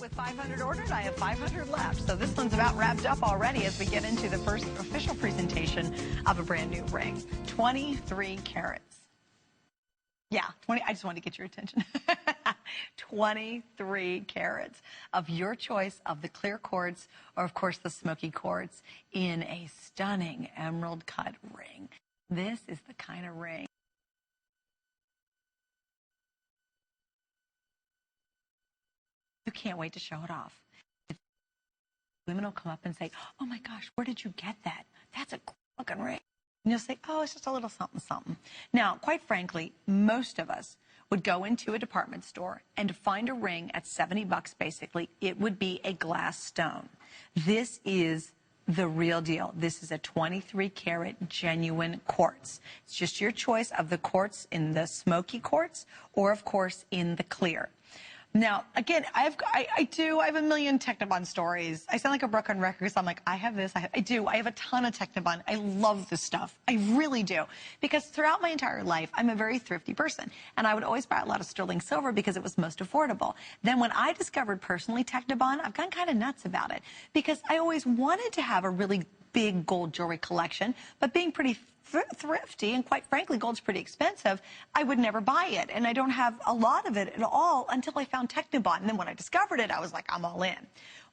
With 500 ordered, I have 500 left. So this one's about wrapped up already as we get into the first official presentation of a brand new ring. 23 carats. Yeah, 20. I just wanted to get your attention. 23 carats of your choice of the clear quartz or, of course, the smoky quartz in a stunning emerald cut ring. This is the kind of ring. You can't wait to show it off. Women will come up and say, oh my gosh, where did you get that? That's a cool looking ring. And you'll say, oh, it's just a little something, something. Now, quite frankly, most of us would go into a department store and to find a ring at 70 bucks, basically, it would be a glass stone. This is the real deal. This is a 23 karat genuine quartz. It's just your choice of the quartz in the smoky quartz or, of course, in the clear. Now, again, I have a million Technibond stories. I sound like a broken record because I'm like, I have this, I have a ton of Technibond. I love this stuff. I really do. Because throughout my entire life, I'm a very thrifty person. And I would always buy a lot of sterling silver because it was most affordable. Then when I discovered personally Technibond, I've gone kind of nuts about it. Because I always wanted to have a really big gold jewelry collection, but being pretty thrifty, and quite frankly, gold's pretty expensive, I would never buy it. And I don't have a lot of it at all until I found Technibond. And then when I discovered it, I was like, I'm all in.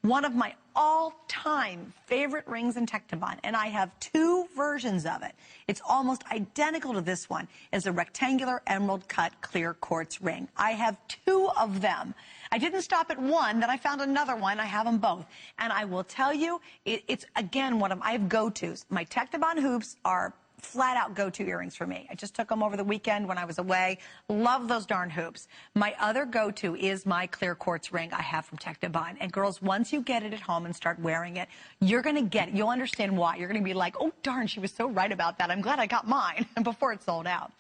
One of my all-time favorite rings in Technibond, and I have two versions of it. It's almost identical to this one, is a rectangular emerald cut clear quartz ring. I have two of them. I didn't stop at one, then I found another one. I have them both. And I will tell you, it's again, one of my go-tos. My Technibond hoops are flat-out go-to earrings for me. I just took them over the weekend when I was away. Love those darn hoops. My other go-to is my clear quartz ring I have from Technibond. And girls, once you get it at home and start wearing it, you're going to get it. You'll understand why. You're going to be like, oh, darn, she was so right about that. I'm glad I got mine before it sold out.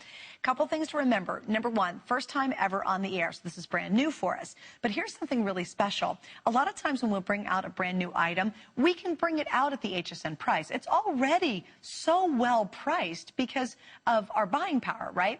Couple things to remember. Number one, first time ever on the air, so this is brand new for us. But here's something really special. A lot of times when we'll bring out a brand new item, we can bring it out at the HSN price. It's already so well priced because of our buying power, right?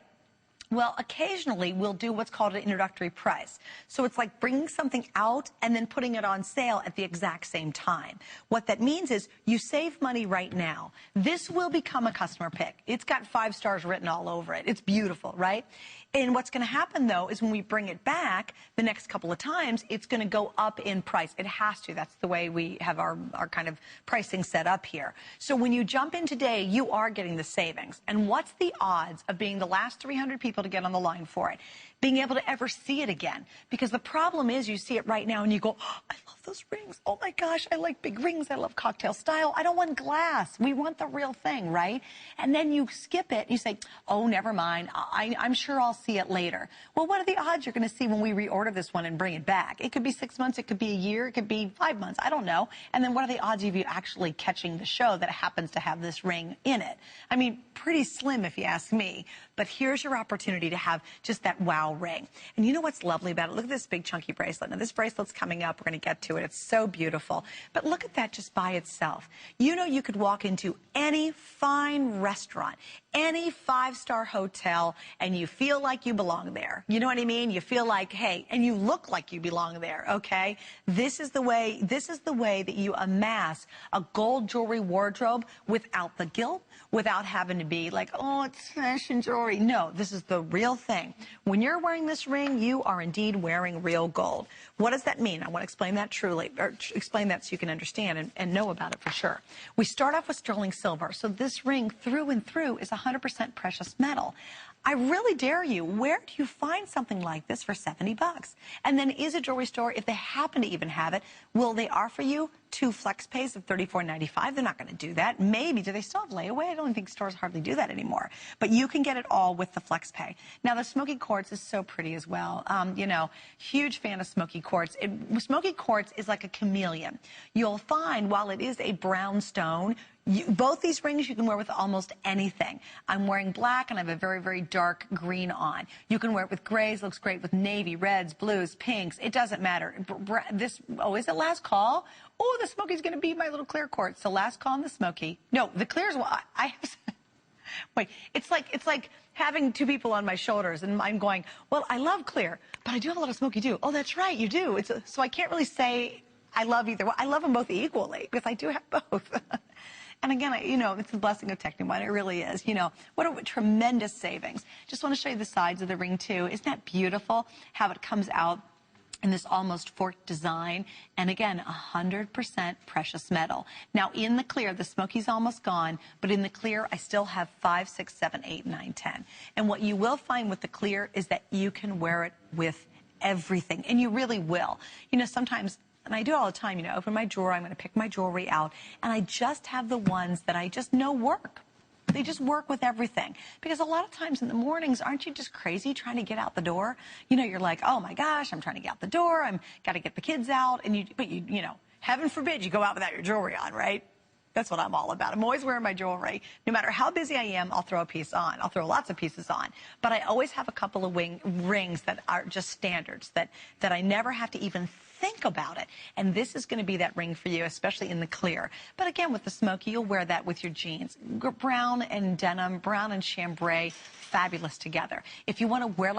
Well, occasionally we'll do what's called an introductory price. So it's like bringing something out and then putting it on sale at the exact same time. What that means is you save money right now. This will become a customer pick. It's got 5 stars written all over it. It's beautiful, right? And what's going to happen, though, is when we bring it back the next couple of times, it's going to go up in price. It has to. That's the way we have our kind of pricing set up here. So when you jump in today, you are getting the savings. And what's the odds of being the last 300 people to get on the line for it? Being able to ever see it again? Because the problem is you see it right now and you go, oh, I love those rings. Oh, my gosh, I like big rings. I love cocktail style. I don't want glass. We want the real thing, right? And then you skip it. You say, oh, never mind. I'm sure I'll see it later. Well, what are the odds you're going to see when we reorder this one and bring it back? It could be 6 months. It could be a year. It could be 5 months. I don't know. And then what are the odds of you actually catching the show that happens to have this ring in it? I mean, pretty slim if you ask me. But here's your opportunity to have just that wow ring. And you know what's lovely about it? Look at this big chunky bracelet. Now, this bracelet's coming up. We're going to get to it. It's so beautiful. But look at that just by itself. You know, you could walk into any fine restaurant, any 5-star hotel, and you feel like you belong there. You know what I mean? You feel like, hey, and you look like you belong there, okay? This is the way that you amass a gold jewelry wardrobe without the guilt, without having to be like, oh, it's fashion jewelry. No, this is the real thing. When you're wearing this ring, you are indeed wearing real gold. What does that mean? I want to explain that truly, or explain that so you can understand and know about it for sure. We start off with sterling silver. So this ring through and through is 100% precious metal. I really dare you, where do you find something like this for 70 bucks? And then is a jewelry store, if they happen to even have it, will they offer you 2 flex pays of $34.95? They're not going to do that. Maybe. Do they still have layaway? I don't think stores hardly do that anymore. But you can get it all with the flex pay. Now, the smoky quartz is so pretty as well. You know, huge fan of smoky quartz. Smoky quartz is like a chameleon. You'll find, while it is a brown stone, both these rings you can wear with almost anything. I'm wearing black and I have a very, very dark green on. You can wear it with grays, looks great with navy, reds, blues, pinks. It doesn't matter. Is it last call? Oh, the smoky's going to be my little clear quartz. So last call on the smoky. No, the clear is what I have. Wait, it's like having two people on my shoulders and I'm going, well, I love clear, but I do have a lot of smoky too. Oh, that's right, you do. So I can't really say I love either one. I love them both equally because I do have both. And again, it's the blessing of Technibond. It really is. What a tremendous savings. Just want to show you the sides of the ring too. Isn't that beautiful how it comes out in this almost forked design? And again, 100% precious metal. Now in the clear, the smoky's almost gone, but in the clear, I still have 5, 6, 7, 8, 9, 10. And what you will find with the clear is that you can wear it with everything, and you really will. Sometimes, and I do it all the time, open my drawer, I'm going to pick my jewelry out, and I just have the ones that I just know work. They just work with everything. Because a lot of times in the mornings, aren't you just crazy trying to get out the door? You're like, oh my gosh, I'm trying to get out the door. Got to get the kids out. But heaven forbid you go out without your jewelry on, right? That's what I'm all about. I'm always wearing my jewelry. No matter how busy I am, I'll throw a piece on. I'll throw lots of pieces on. But I always have a couple of rings that are just standards, that I never have to even think about it. And this is going to be that ring for you, especially in the clear. But again, with the smoky, you'll wear that with your jeans. Brown and denim, brown and chambray, fabulous together. If you want to wear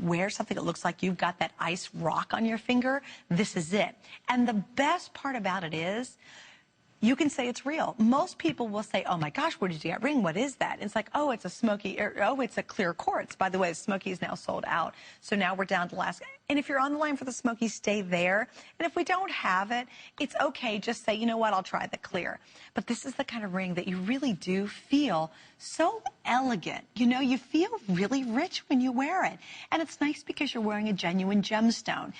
wear something that looks like you've got that ice rock on your finger, this is it. And the best part about it is, you can say it's real. Most people will say, oh my gosh, where did you get that ring? What is that? It's like, oh, it's a smoky, oh, it's a clear quartz. By the way, the smoky is now sold out. So now we're down to last. And if you're on the line for the smoky, stay there. And if we don't have it, it's okay. Just say, you know what, I'll try the clear. But this is the kind of ring that you really do feel so elegant. You feel really rich when you wear it. And it's nice because you're wearing a genuine gemstone.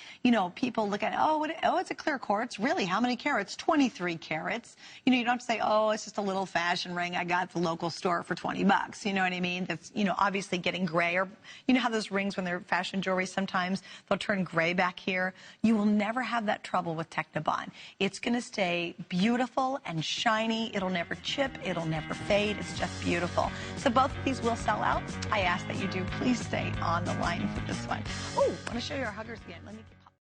People look at it, oh, it's a clear quartz. Really, how many carats? 23 carats. You don't have to say, oh, it's just a little fashion ring I got at the local store for 20 bucks. You know what I mean? That's, obviously getting gray. Or, how those rings, when they're fashion jewelry, sometimes they'll turn gray back here. You will never have that trouble with Technibond. It's going to stay beautiful and shiny. It'll never chip. It'll never fade. It's just beautiful. So both of these will sell out. I ask that you do please stay on the line for this one. Oh, I want to show you our huggers again. Let me